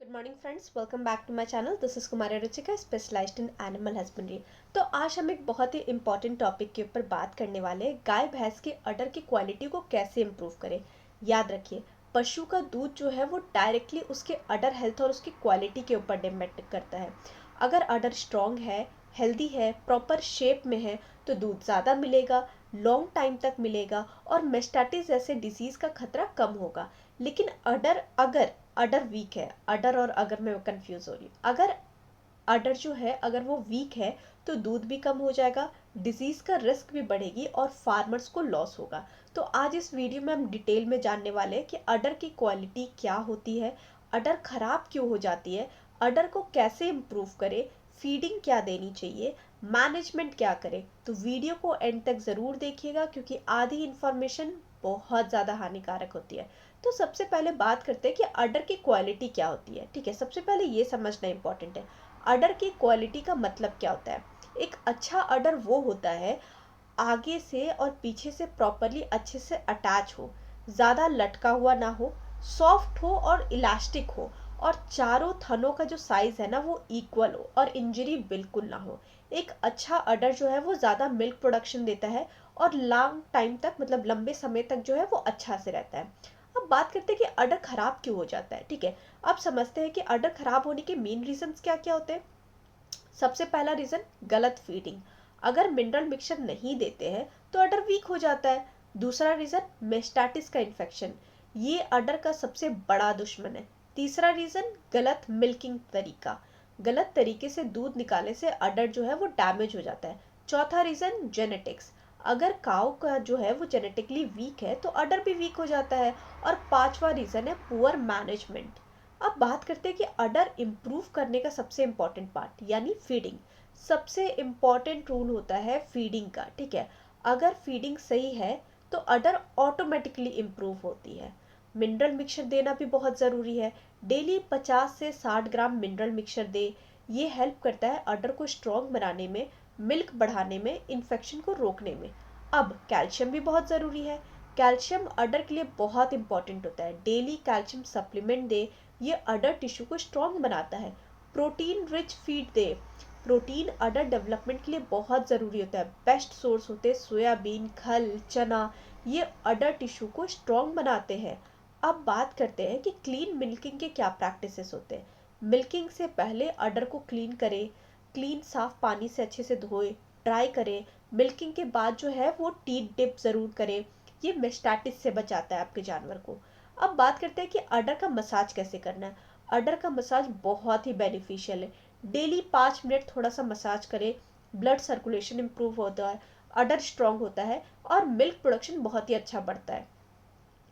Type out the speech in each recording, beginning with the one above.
Good morning friends, welcome back to my channel. This is Kumari Ruchika, specialised in animal husbandry. तो आज हम एक बहुत ही इंपॉर्टेंट टॉपिक के ऊपर बात करने वाले हैं, गाय भैंस के अडर की क्वालिटी को कैसे इम्प्रूव करें। याद रखिए, पशु का दूध जो है वो डायरेक्टली उसके अडर हेल्थ और उसकी क्वालिटी के ऊपर डिपेंड करता है। अगर अडर स्ट्रॉन्ग है, हेल्दी है, प्रॉपर शेप में है, तो दूध ज़्यादा मिलेगा, लॉन्ग टाइम तक मिलेगा और मेस्टाइटिस जैसे डिजीज़ का खतरा कम होगा। लेकिन अगर अडर वीक है, अडर और अगर मैं कंफ्यूज हो रही हूँ, अगर अडर जो है अगर वो वीक है तो दूध भी कम हो जाएगा, डिजीज का रिस्क भी बढ़ेगी और फार्मर्स को लॉस होगा। तो आज इस वीडियो में हम डिटेल में जानने वाले हैं कि अडर की क्वालिटी क्या होती है, अडर खराब क्यों हो जाती है, अडर को कैसे इम्प्रूव करें, फीडिंग क्या देनी चाहिए, मैनेजमेंट क्या करें। तो वीडियो को एंड तक ज़रूर देखिएगा क्योंकि आधी इन्फॉर्मेशन बहुत ज़्यादा हानिकारक होती है। तो सबसे पहले बात करते हैं कि अडर की क्वालिटी क्या होती है। ठीक है, सबसे पहले ये समझना इंपॉर्टेंट है, अडर की क्वालिटी का मतलब क्या होता है। एक अच्छा अडर वो होता है आगे से और पीछे से प्रॉपरली अच्छे से अटैच हो, ज़्यादा लटका हुआ ना हो, सॉफ्ट हो और इलास्टिक हो, और चारों थनों का जो साइज है ना वो इक्वल हो और इंजरी बिल्कुल ना हो। एक अच्छा अडर जो है वो ज़्यादा मिल्क प्रोडक्शन देता है और लॉन्ग टाइम तक, मतलब लंबे समय तक जो है वो अच्छा से रहता है। अब बात करते हैं कि अडर खराब क्यों हो जाता है। ठीक है, अब समझते हैं कि अडर खराब होने के मेन रीजंस क्या क्या होते हैं। सबसे पहला रीजन, गलत फीडिंग। अगर मिनरल मिक्सचर नहीं देते हैं तो अडर वीक हो जाता है। दूसरा रीजन, मेस्टाटिस का इन्फेक्शन, ये अडर का सबसे बड़ा दुश्मन है। तीसरा रीजन, गलत मिल्किंग तरीका, गलत तरीके से दूध निकालने से अडर जो है वो डैमेज हो जाता है। चौथा रीजन, जेनेटिक्स, अगर काऊ का जो है वो जेनेटिकली वीक है तो अडर भी वीक हो जाता है। और पांचवा रीजन है पुअर मैनेजमेंट। अब बात करते हैं कि अडर इम्प्रूव करने का सबसे इम्पॉर्टेंट पार्ट यानी फीडिंग। सबसे इम्पॉर्टेंट रूल होता है फीडिंग का। ठीक है, अगर फीडिंग सही है तो अडर ऑटोमेटिकली इम्प्रूव होती है। मिनरल मिक्सचर देना भी बहुत ज़रूरी है। डेली 50 से 60 ग्राम मिनरल मिक्सचर दे। ये हेल्प करता है अडर को स्ट्रॉन्ग बनाने में, मिल्क बढ़ाने में, इन्फेक्शन को रोकने में। अब कैल्शियम भी बहुत ज़रूरी है। कैल्शियम अडर के लिए बहुत इंपॉर्टेंट होता है। डेली कैल्शियम सप्लीमेंट दे, ये अडर टिश्यू को स्ट्रॉन्ग बनाता है। प्रोटीन रिच फीड दे, प्रोटीन अडर डेवलपमेंट के लिए बहुत ज़रूरी होता है। बेस्ट सोर्स होते हैं सोयाबीन, खल, चना, ये अडर टिश्यू को स्ट्रॉन्ग बनाते हैं। अब बात करते हैं कि क्लीन मिल्किंग के क्या प्रैक्टिसेस होते हैं। मिल्किंग से पहले अडर को क्लीन करें, क्लीन साफ पानी से अच्छे से धोए, ड्राई करें। मिल्किंग के बाद जो है वो टीथ डिप ज़रूर करें, ये मेस्टाटिस से बचाता है आपके जानवर को। अब बात करते हैं कि अडर का मसाज कैसे करना है। अडर का मसाज बहुत ही बेनिफिशियल है। डेली 5 मिनट थोड़ा सा मसाज करें, ब्लड सर्कुलेशन इंप्रूव होता है, अडर स्ट्रांग होता है और मिल्क प्रोडक्शन बहुत ही अच्छा बढ़ता है।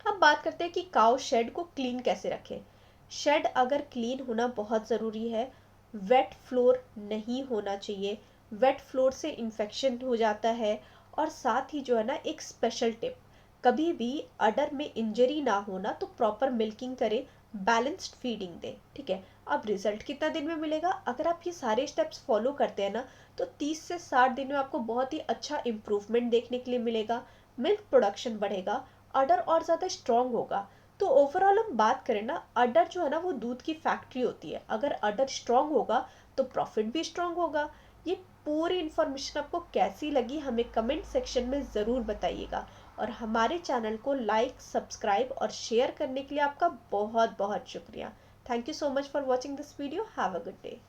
अब बात करते हैं कि काउ शेड को क्लीन कैसे रखें। शेड अगर क्लीन होना बहुत ज़रूरी है। वेट फ्लोर नहीं होना चाहिए, वेट फ्लोर से इन्फेक्शन हो जाता है। और साथ ही जो है ना, एक स्पेशल टिप, कभी भी अडर में इंजरी ना होना तो प्रॉपर मिल्किंग करें, बैलेंस्ड फीडिंग दें। ठीक है, अब रिजल्ट कितना दिन में मिलेगा, अगर आप ये सारे स्टेप्स फॉलो करते हैं ना तो 30 से 60 दिन में आपको बहुत ही अच्छा इम्प्रूवमेंट देखने के लिए मिलेगा। मिल्क प्रोडक्शन बढ़ेगा, अडर और ज़्यादा स्ट्रॉन्ग होगा। तो ओवरऑल हम बात करें ना, अडर जो है ना वो दूध की फैक्ट्री होती है। अगर अडर स्ट्रॉन्ग होगा तो प्रॉफिट भी स्ट्रॉन्ग होगा। ये पूरी इन्फॉर्मेशन आपको कैसी लगी हमें कमेंट सेक्शन में ज़रूर बताइएगा। और हमारे चैनल को लाइक, सब्सक्राइब और शेयर करने के लिए आपका बहुत बहुत शुक्रिया। Thank you so much for watching this video. Have a good day.